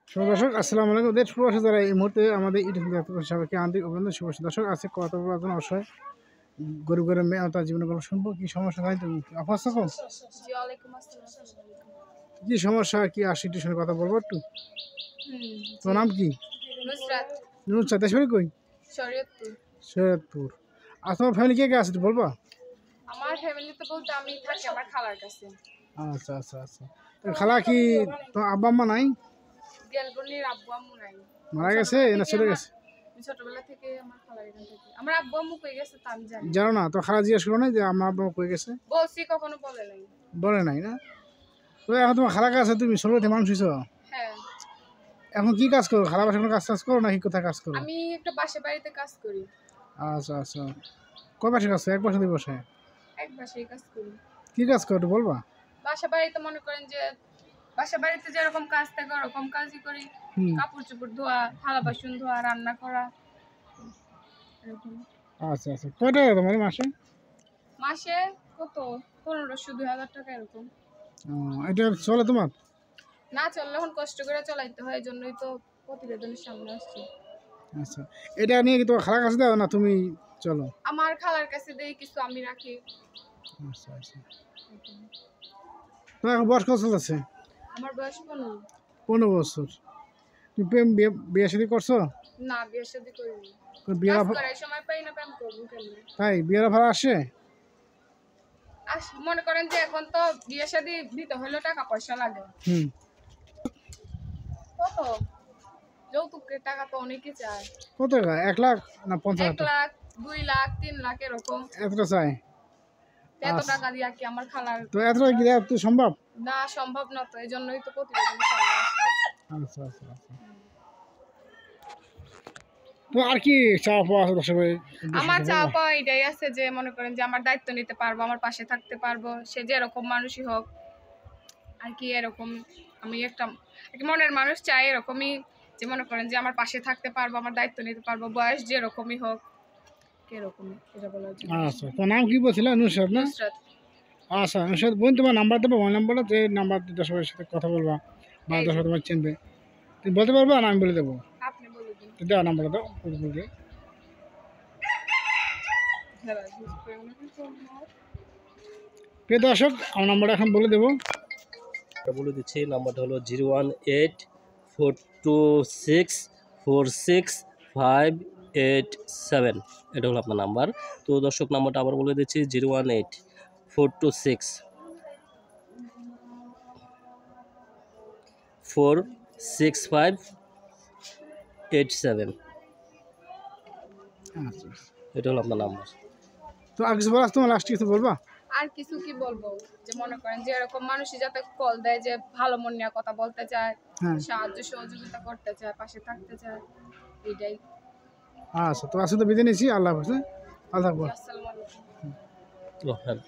দর্শক আসসালামু আলাইকুম। দেশ প্রবাসী যারা এই মুহূর্তে আমাদের ইউটিউব সবাইকে আন্তরিক অভিনন্দন শুভেচ্ছা। দর্শক আছে কথা বলার জন্য অবশ্যই গরিব গরিব মেয়ে তার জীবনের গল্প শুনবো। কি সমস্যা তাই তুমি অবস্থা কম কি সমস্যা কি আসি টিউশনের কথা বলবো একটু। তোমার নাম কি? নুসরাত। দেশ বাড়ি কই? শরীয়তপুর। আর তোমার ফ্যামিলি কে কে আছে একটু বলবা? আমার ফ্যামিলিতে বলতে আমি থাকি আমার খালার কাছে। আচ্ছা আচ্ছা আচ্ছা। তো খালা কি তোমার আব্বা আম্মা নাই? গেলবনির আব্বু আম্মু নাই, মারা গেছে না চলে গেছে? ছোটবেলা থেকে আমার খালার এখান থেকে। আমার আব্বু আম্মু কই গেছে তা আমি জানি জানো না? তো খালা জিজ্ঞেস করো না যে আমার আব্বা কই গেছে? বলছি, কখনো বলে নাই। বলে নাই না? তো এখন তোমার খালা কাছে তুমি ষোলোতে মানুষ হয়েছ, হ্যাঁ। এখন কি কাজ করো? খালা বাসা কোনো কাজ টাজ করো নাকি কোথায় কাজ করো? আমি একটা বাসা বাড়িতে কাজ করি। আচ্ছা আচ্ছা। কয় বছর কাজ করো? এক বছর দুই বছর? এক বাসায় কাজ করি। কি কাজ করো একটু বলবা? বাসা বাড়িতে মনে করেন যে বাসা বাড়িতে যেরকম কাজ থাকে ওরকম কাজই করি। কাপড় চোপড় ধোয়া, থালা বাসন ধোয়া, রান্না করা এরকম। আচ্ছা আচ্ছা। কয় টাকা তোমার মাসে? মাসে কত 1500-2000 টাকা এরকম। এটা চলে তোমার? না চললে এখন কষ্ট করে চালাইতে হয়, এই জন্যই তো প্রতিবেদনের সামনে আসছি। আচ্ছা। এটা নিয়ে কি তোমার খালার কাছে দাও না তুমি চলো? আমার খালার কাছে দেই, কিছু আমি রাখি। আচ্ছা আচ্ছা। তোমার এখন বয়স কত চলছে? আমার বয়স 15। 15 বছর। তুমি প্রেম বিয়ে শাদী করছো? না, বিয়ে শাদী করিনি। বিয়ের কাজ করার সময় পাই না, প্রেম করবো কেন? তাই বিয়ের ভাড়া আসে? মনে করেন যে এখন তো বিয়ে শাদী দিতে হলে টাকা পয়সা লাগে। কত যৌতুকের টাকা তো অনেকে চায়। কত টাকা? 1 লাখ না 50,000? 1 লাখ, 2 লাখ, 3 লাখ এরকম। এতটা চাই? এত টাকা দিয়া কি আমার খালার? তো এতটা কি দেওয়া সম্ভব? না, সম্ভব না, তো এই জন্যই তো প্রতিবেদনের সামনে আসছি। আচ্ছা আচ্ছা আচ্ছা। তো আর কি চাওয়া পাওয়া আছে দর্শক? আমার চাওয়া পাওয়া এটাই আছে যে মনে করেন যে আমার দায়িত্ব নিতে পারবো, আমার পাশে থাকতে পারবো, সে যে এরকম মানুষই হোক আর কি। এরকম আমি একটা মনের মানুষ চাই এরকমই, যে মনে করেন যে আমার পাশে থাকতে পারবো, আমার দায়িত্ব নিতে পারবো, বয়স যে এরকমই হোক এরকমই, এটা বলার জন্য। আচ্ছা। তো নাম কি বলছিলা? নুসরাত না? নুসরাত। আচ্ছা নুসরাত বোন, তোমার নাম্বার দেবো, মোবাইল নাম্বারটা, যে নাম্বার দর্শকের সাথে কথা বলবা বা দর্শক তোমার চিনবে। তুমি বলতে পারবা না আমি বলে দেবো? আপনি বলে দিন। তো দেওয়া নাম্বারটা দাও বলে। প্রিয় দর্শক আমার নাম্বারটা এখন বলে দেবো। বলে দিচ্ছি, নাম্বারটা হলো 018-426-46587। এটা হলো আপনার নাম্বার। তো দর্শক নাম্বারটা আবার বলে দিচ্ছি, 018-46587। আচ্ছা। এটা হলো আপনার নাম্বার। তো আর কিছু বলা? তোমার লাস্ট কিছু বলবা? আর কিছু কি বলবো, যে মনে করেন যে এরকম মানুষই যাতে কল দেয়, যে ভালো মন নিয়ে কথা বলতে চায়, সাহায্য সহযোগিতা করতে চায়, পাশে থাকতে চায়, এটাই। আচ্ছা। তো আজকে তো বিদায় নিচ্ছি। আল্লাহ হাফেজ। ভালো থাকবো। আসসালামু আলাইকুম। হ্যাঁ।